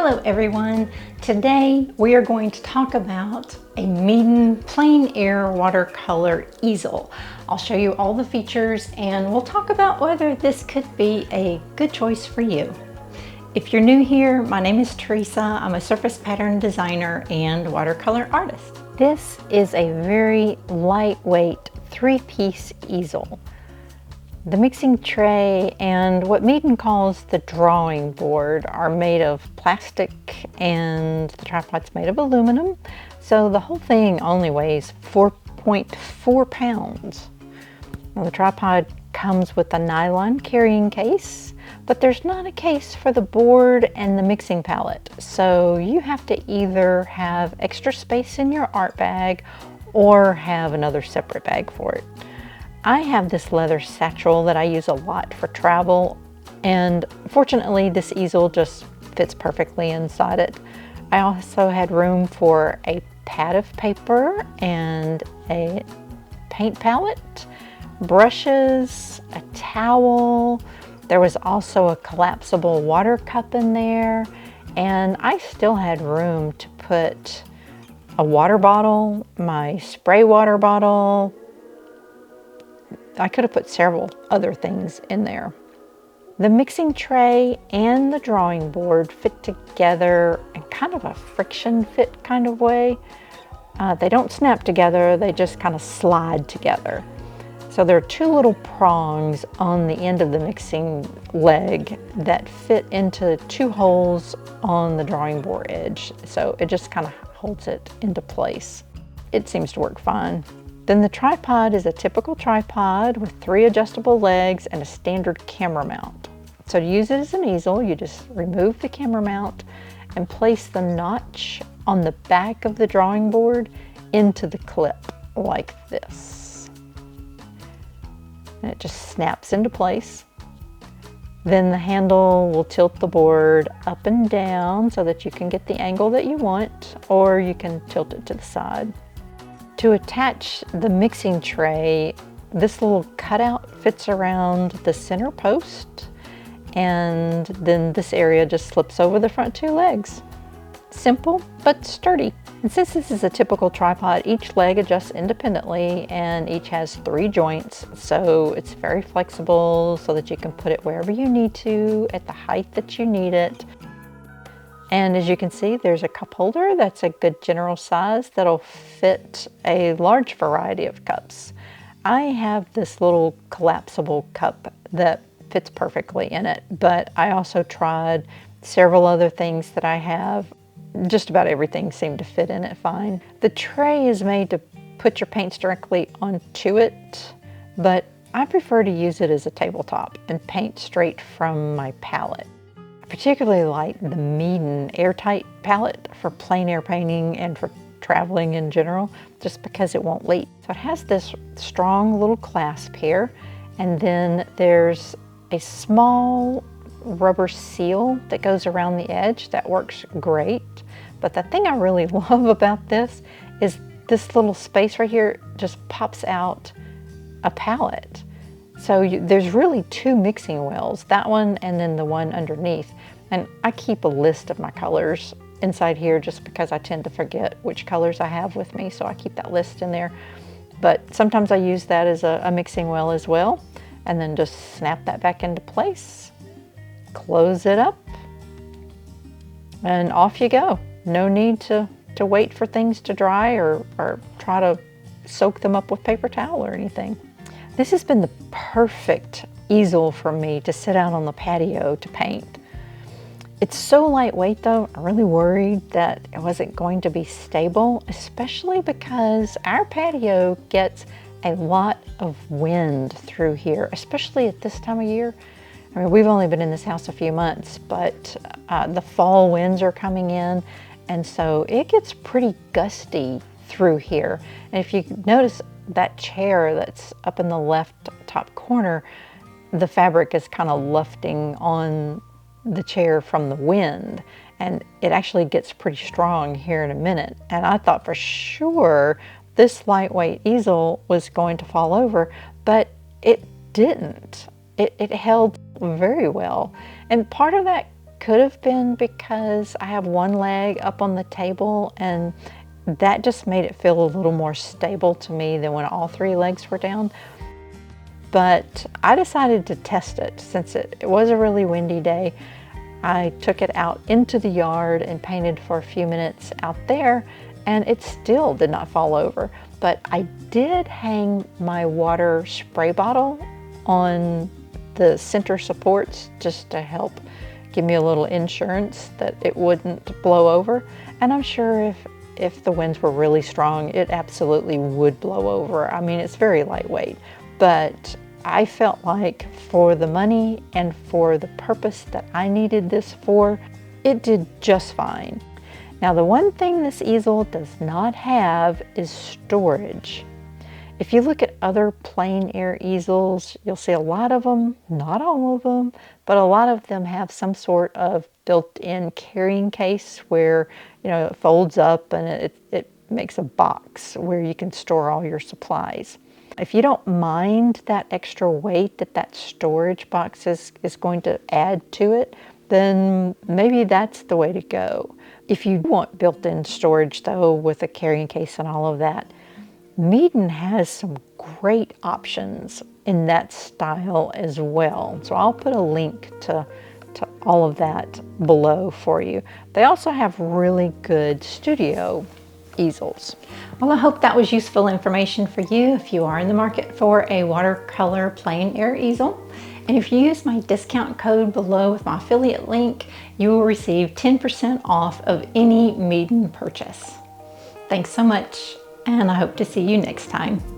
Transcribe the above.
Hello everyone. Today we are going to talk about a Meeden Plein Air Watercolor Easel. I'll show you all the features and we'll talk about whether this could be a good choice for you. If you're new here, my name is Teresa. I'm a surface pattern designer and watercolor artist. This is a very lightweight three-piece easel. The mixing tray and what Meeden calls the drawing board are made of plastic and the tripod's made of aluminum. So the whole thing only weighs 4.4 pounds. Now the tripod comes with a nylon carrying case, but there's not a case for the board and the mixing palette. So you have to either have extra space in your art bag or have another separate bag for it. I have this leather satchel that I use a lot for travel, and fortunately this easel just fits perfectly inside it. I also had room for a pad of paper and a paint palette, brushes, a towel. There was also a collapsible water cup in there, and I still had room to put a water bottle, my spray water bottle. I could have put several other things in there. The mixing tray and the drawing board fit together in kind of a friction fit kind of way. They don't snap together, they just kind of slide together. So there are two little prongs on the end of the mixing leg that fit into two holes on the drawing board edge. So it just kind of holds it into place. It seems to work fine. Then the tripod is a typical tripod with 3 adjustable legs and a standard camera mount. So to use it as an easel, you just remove the camera mount and place the notch on the back of the drawing board into the clip like this. And it just snaps into place. Then the handle will tilt the board up and down so that you can get the angle that you want, or you can tilt it to the side. To attach the mixing tray, this little cutout fits around the center post, and then this area just slips over the front 2 legs. Simple but sturdy. And since this is a typical tripod, each leg adjusts independently and each has 3 joints, so it's very flexible so that you can put it wherever you need to at the height that you need it. And as you can see, there's a cup holder that's a good general size that'll fit a large variety of cups. I have this little collapsible cup that fits perfectly in it, but I also tried several other things that I have. Just about everything seemed to fit in it fine. The tray is made to put your paints directly onto it, but I prefer to use it as a tabletop and paint straight from my palette. I particularly like the Meeden Airtight palette for plein air painting and for traveling in general, just because it won't leak. So it has this strong little clasp here, and then there's a small rubber seal that goes around the edge that works great. But the thing I really love about this is this little space right here just pops out a palette. So there's really 2 mixing wells, that one and then the one underneath. And I keep a list of my colors inside here just because I tend to forget which colors I have with me, so I keep that list in there. But sometimes I use that as a mixing well as well, and then just snap that back into place, close it up, and off you go. No need to wait for things to dry or try to soak them up with paper towel or anything. This has been the perfect easel for me to sit out on the patio to paint. It's so lightweight though, I'm really worried that it wasn't going to be stable, especially because our patio gets a lot of wind through here, especially at this time of year. I mean, we've only been in this house a few months, but the fall winds are coming in, and so it gets pretty gusty through here. And if you notice, that chair that's up in the left top corner, the fabric is kind of lufting on the chair from the wind, and it actually gets pretty strong here in a minute. And I thought for sure this lightweight easel was going to fall over, but it didn't. It held very well. And part of that could have been because I have one leg up on the table, and that just made it feel a little more stable to me than when all three legs were down. But I decided to test it since it was a really windy day. I took it out into the yard and painted for a few minutes out there, and it still did not fall over. But I did hang my water spray bottle on the center supports just to help give me a little insurance that it wouldn't blow over. And I'm sure if the winds were really strong, it absolutely would blow over. I mean, it's very lightweight, but I felt like for the money and for the purpose that I needed this for, it did just fine. Now, the one thing this easel does not have is storage. If you look at other plein air easels, you'll see a lot of them, not all of them, but a lot of them have some sort of built-in carrying case where, you know, it folds up and it makes a box where you can store all your supplies. If you don't mind that extra weight that storage box is going to add to it, then maybe that's the way to go. If you want built-in storage though, with a carrying case and all of that, Meeden has some great options in that style as well. So I'll put a link to all of that below for you. They also have really good studio easels. Well, I hope that was useful information for you if you are in the market for a watercolor plein air easel. And if you use my discount code below with my affiliate link, you will receive 10% off of any Meeden purchase. Thanks so much, and I hope to see you next time.